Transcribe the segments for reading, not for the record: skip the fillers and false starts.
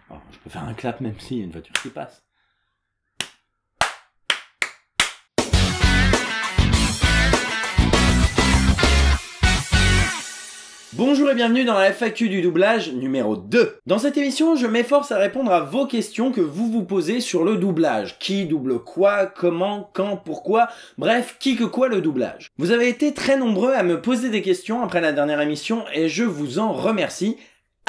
Alors, je peux faire un clap même s'il y a une voiture qui passe. Bonjour et bienvenue dans la FAQ du doublage numéro 2. Dans cette émission, je m'efforce à répondre à vos questions que vous vous posez sur le doublage. Qui double quoi, comment, quand, pourquoi, bref, qui que quoi le doublage. Vous avez été très nombreux à me poser des questions après la dernière émission et je vous en remercie.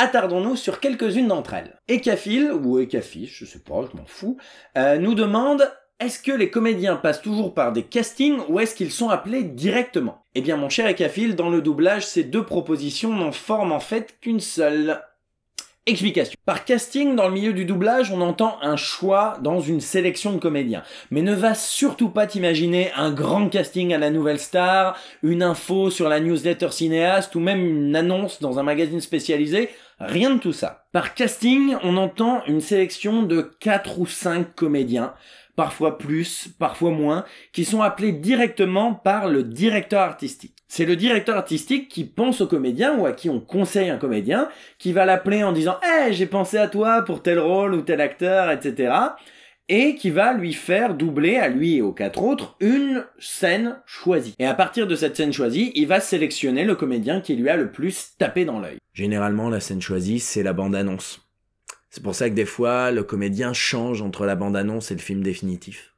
Attardons-nous sur quelques-unes d'entre elles. Ekafil, ou Ekafiche, je sais pas, je m'en fous, nous demande: est-ce que les comédiens passent toujours par des castings ou est-ce qu'ils sont appelés directement? Eh bien mon cher Ekafil, dans le doublage, ces deux propositions n'en forment en fait qu'une seule. Explication. Par casting, dans le milieu du doublage, on entend un choix dans une sélection de comédiens. Mais ne va surtout pas t'imaginer un grand casting à la Nouvelle Star, une info sur la newsletter cinéaste ou même une annonce dans un magazine spécialisé. Rien de tout ça. Par casting, on entend une sélection de 4 ou 5 comédiens, parfois plus, parfois moins, qui sont appelés directement par le directeur artistique. C'est le directeur artistique qui pense au comédien ou à qui on conseille un comédien, qui va l'appeler en disant « Hey, j'ai pensé à toi pour tel rôle ou tel acteur, etc. » et qui va lui faire doubler, à lui et aux 4 autres, une scène choisie. Et à partir de cette scène choisie, il va sélectionner le comédien qui lui a le plus tapé dans l'œil. Généralement, la scène choisie, c'est la bande-annonce. C'est pour ça que des fois, le comédien change entre la bande-annonce et le film définitif.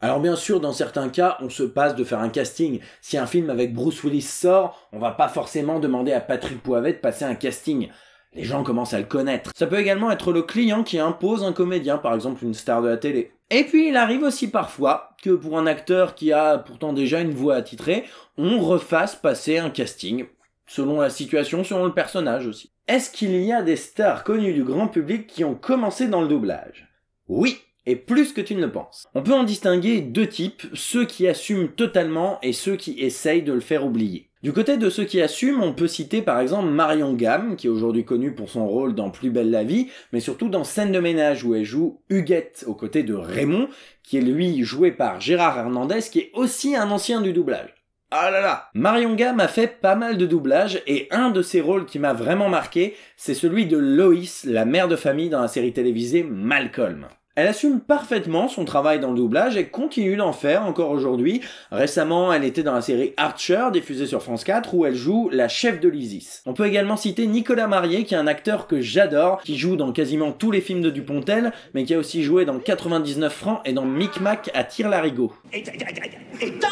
Alors bien sûr, dans certains cas, on se passe de faire un casting. Si un film avec Bruce Willis sort, on va pas forcément demander à Patrick Poivet de passer un casting. Les gens commencent à le connaître. Ça peut également être le client qui impose un comédien, par exemple une star de la télé. Et puis il arrive aussi parfois que pour un acteur qui a pourtant déjà une voix attitrée, on refasse passer un casting, selon la situation, selon le personnage aussi. Est-ce qu'il y a des stars connues du grand public qui ont commencé dans le doublage? Oui, et plus que tu ne le penses. On peut en distinguer deux types, ceux qui assument totalement et ceux qui essayent de le faire oublier. Du côté de ceux qui assument, on peut citer par exemple Marion Gamme, qui est aujourd'hui connue pour son rôle dans Plus belle la vie, mais surtout dans Scène de ménage où elle joue Huguette aux côtés de Raymond, qui est lui joué par Gérard Hernandez, qui est aussi un ancien du doublage. Ah là là! Marion Gamme a fait pas mal de doublages et un de ses rôles qui m'a vraiment marqué, c'est celui de Loïs, la mère de famille dans la série télévisée Malcolm. Elle assume parfaitement son travail dans le doublage et continue d'en faire encore aujourd'hui. Récemment, elle était dans la série Archer, diffusée sur France 4, où elle joue la chef de l'ISIS. On peut également citer Nicolas Marié, qui est un acteur que j'adore, qui joue dans quasiment tous les films de Dupontel, mais qui a aussi joué dans 99 francs et dans Micmac à Tire-Larigot. Et toc!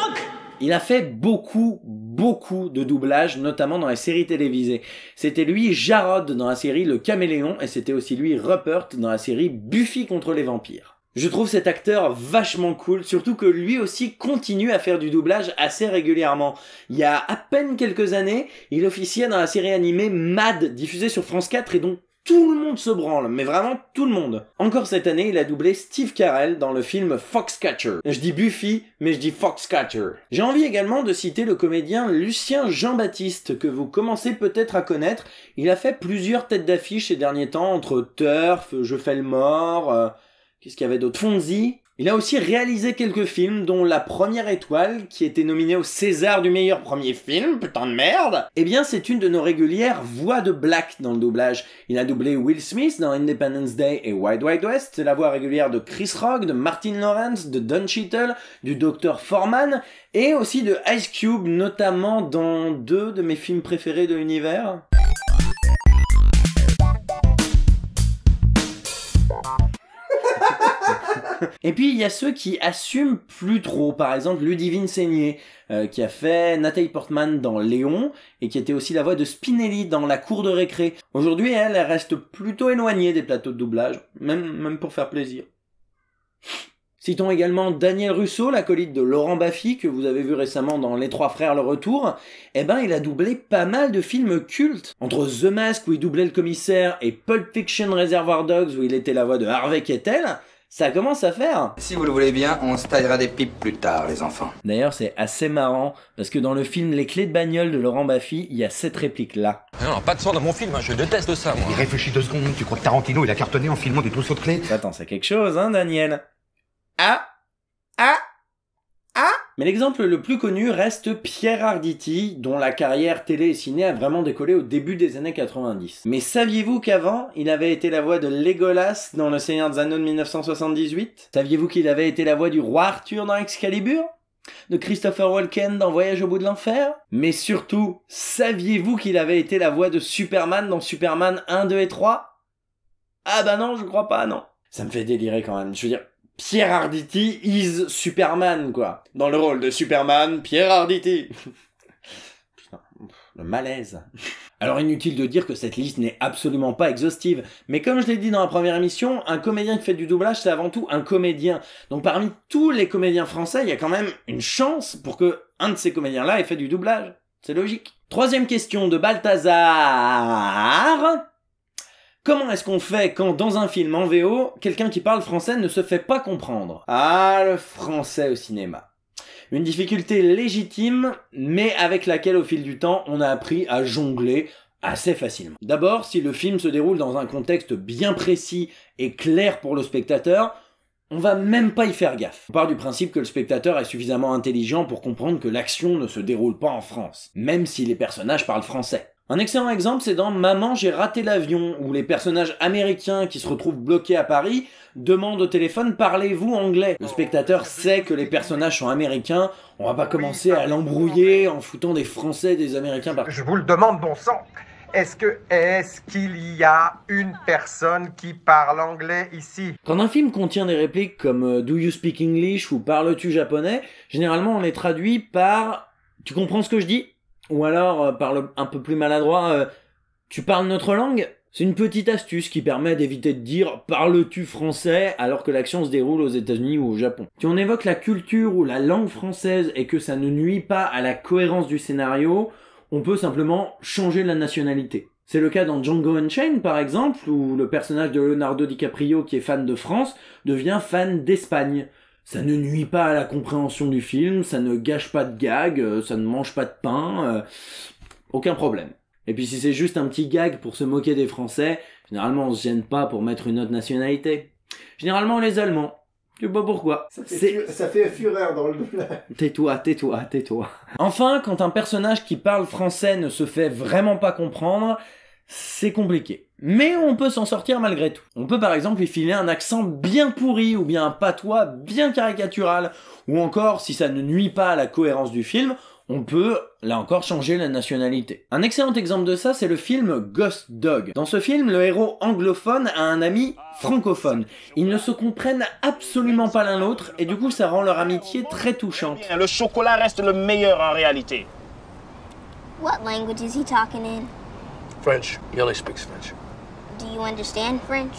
Il a fait beaucoup de doublages, notamment dans les séries télévisées. C'était lui Jarod dans la série Le Caméléon, et c'était aussi lui Rupert dans la série Buffy contre les vampires. Je trouve cet acteur vachement cool, surtout que lui aussi continue à faire du doublage assez régulièrement. Il y a à peine quelques années, il officiait dans la série animée Mad, diffusée sur France 4 et dont tout le monde se branle, mais vraiment tout le monde. Encore cette année, il a doublé Steve Carell dans le film Foxcatcher. Je dis Buffy, mais je dis Foxcatcher. J'ai envie également de citer le comédien Lucien Jean-Baptiste, que vous commencez peut-être à connaître. Il a fait plusieurs têtes d'affiche ces derniers temps, entre Turf, Je fais le mort, qu'est-ce qu'il y avait d'autre, Fonzie. Il a aussi réalisé quelques films, dont La Première Étoile, qui était nominée au César du meilleur premier film, putain de merde. Eh bien, c'est une de nos régulières voix de Black dans le doublage. Il a doublé Will Smith dans Independence Day et Wild Wild West, c'est la voix régulière de Chris Rock, de Martin Lawrence, de Don Cheadle, du Dr. Foreman, et aussi de Ice Cube, notamment dans 2 de mes films préférés de l'univers. Et puis il y a ceux qui assument plus trop, par exemple Ludivine Seigné, qui a fait Nathalie Portman dans Léon, et qui était aussi la voix de Spinelli dans La Cour de récré. Aujourd'hui, elle reste plutôt éloignée des plateaux de doublage, même pour faire plaisir. Citons également Daniel Russo, l'acolyte de Laurent Baffy, que vous avez vu récemment dans Les Trois Frères le Retour. Eh ben, il a doublé pas mal de films cultes. Entre The Mask, où il doublait le commissaire, et Pulp Fiction Reservoir Dogs, où il était la voix de Harvey Keitel, ça commence à faire. Si vous le voulez bien, on se taillera des pipes plus tard, les enfants. D'ailleurs, c'est assez marrant, parce que dans le film Les Clés de bagnole de Laurent Baffy, il y a cette réplique-là. Non, pas de sang dans mon film, je déteste ça, moi. Il réfléchit 2 secondes, tu crois que Tarantino, il a cartonné en filmant des trousseaux de clés? Attends, c'est quelque chose, hein, Daniel? Ah! Mais l'exemple le plus connu reste Pierre Arditi, dont la carrière télé et ciné a vraiment décollé au début des années 90. Mais saviez-vous qu'avant, il avait été la voix de Legolas dans Le Seigneur des Anneaux de 1978 ? Saviez-vous qu'il avait été la voix du roi Arthur dans Excalibur ? De Christopher Walken dans Voyage au bout de l'enfer? Mais surtout, saviez-vous qu'il avait été la voix de Superman dans Superman 1, 2 et 3? Ah bah non, je crois pas, non. Ça me fait délirer quand même, je veux dire... Pierre Arditi is Superman, quoi. Dans le rôle de Superman, Pierre Arditi. Putain, le malaise. Alors inutile de dire que cette liste n'est absolument pas exhaustive, mais comme je l'ai dit dans la première émission, un comédien qui fait du doublage, c'est avant tout un comédien. Donc parmi tous les comédiens français, il y a quand même une chance pour que un de ces comédiens-là ait fait du doublage. C'est logique. Troisième question de Balthazar. Comment est-ce qu'on fait quand, dans un film en VO, quelqu'un qui parle français ne se fait pas comprendre? Ah, le français au cinéma. Une difficulté légitime, mais avec laquelle, au fil du temps, on a appris à jongler assez facilement. D'abord, si le film se déroule dans un contexte bien précis et clair pour le spectateur, on va même pas y faire gaffe. On part du principe que le spectateur est suffisamment intelligent pour comprendre que l'action ne se déroule pas en France, même si les personnages parlent français. Un excellent exemple, c'est dans Maman, j'ai raté l'avion, où les personnages américains qui se retrouvent bloqués à Paris demandent au téléphone « Parlez-vous anglais ?» Le spectateur sait que les personnages sont américains, on va pas commencer à l'embrouiller en foutant des Français et des Américains par... Je vous le demande, bon sang. Est-ce qu'il y a une personne qui parle anglais ici? Quand un film contient des répliques comme « Do you speak English » ou « Parles-tu japonais ?», généralement on les traduit par « Tu comprends ce que je dis ?» Ou alors, par un peu plus maladroit, tu parles notre langue? C'est une petite astuce qui permet d'éviter de dire « Parles-tu français ?» alors que l'action se déroule aux États-Unis ou au Japon. Si on évoque la culture ou la langue française et que ça ne nuit pas à la cohérence du scénario, on peut simplement changer la nationalité. C'est le cas dans Django Unchained par exemple, où le personnage de Leonardo DiCaprio qui est fan de France devient fan d'Espagne. Ça ne nuit pas à la compréhension du film, ça ne gâche pas de gag, ça ne mange pas de pain, aucun problème. Et puis si c'est juste un petit gag pour se moquer des Français, généralement on se gêne pas pour mettre une autre nationalité. Généralement les Allemands. Je sais pas pourquoi. Ça fait fureur dans le doublage. Tais-toi. Enfin, quand un personnage qui parle français ne se fait vraiment pas comprendre, c'est compliqué. Mais on peut s'en sortir malgré tout. On peut par exemple lui filer un accent bien pourri, ou bien un patois bien caricatural, ou encore, si ça ne nuit pas à la cohérence du film, on peut, là encore, changer la nationalité. Un excellent exemple de ça, c'est le film Ghost Dog. Dans ce film, le héros anglophone a un ami francophone. Ils ne se comprennent absolument pas l'un l'autre, et du coup ça rend leur amitié très touchante. Le chocolat reste le meilleur en réalité. What language is he talking in? French. He only speaks French. Do you understand French?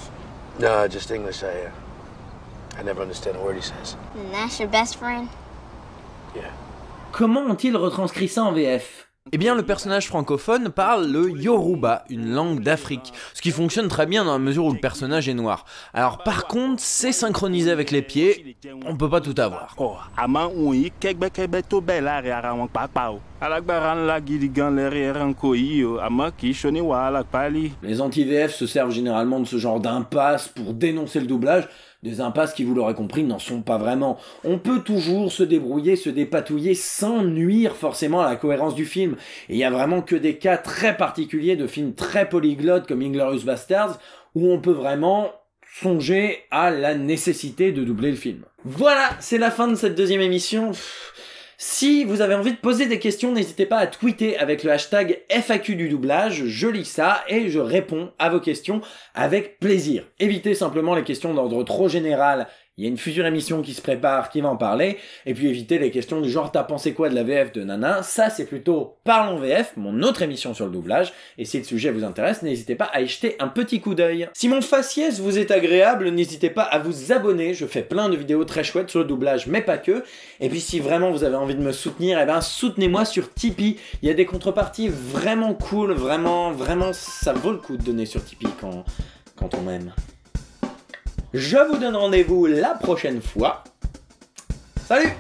No, just English. I never understand a word he says. And that's your best friend? Yeah. Comment ont-ils retranscrit ça en VF ? Eh bien, le personnage francophone parle le Yoruba, une langue d'Afrique, ce qui fonctionne très bien dans la mesure où le personnage est noir. Alors par contre, c'est synchronisé avec les pieds, on peut pas tout avoir. Les anti-VF se servent généralement de ce genre d'impasse pour dénoncer le doublage, des impasses qui, vous l'aurez compris, n'en sont pas vraiment. On peut toujours se débrouiller, se dépatouiller sans nuire forcément à la cohérence du film. Et il y a vraiment que des cas très particuliers de films très polyglottes comme Inglourious Basterds où on peut vraiment songer à la nécessité de doubler le film. Voilà, c'est la fin de cette deuxième émission. Si vous avez envie de poser des questions, n'hésitez pas à tweeter avec le hashtag FAQ du doublage, je lis ça et je réponds à vos questions avec plaisir. Évitez simplement les questions d'ordre trop général, il y a une future émission qui se prépare, qui va en parler, et puis évitez les questions du genre « T'as pensé quoi de la VF de Nana ?» Ça c'est plutôt Parlons VF, mon autre émission sur le doublage, et si le sujet vous intéresse, n'hésitez pas à y jeter un petit coup d'œil. Si mon faciès vous est agréable, n'hésitez pas à vous abonner, je fais plein de vidéos très chouettes sur le doublage, mais pas que, et puis si vraiment vous avez envie de me soutenir, eh ben soutenez-moi sur Tipeee, il y a des contreparties vraiment cool, vraiment, ça vaut le coup de donner sur Tipeee quand on m'aime. Je vous donne rendez-vous la prochaine fois. Salut!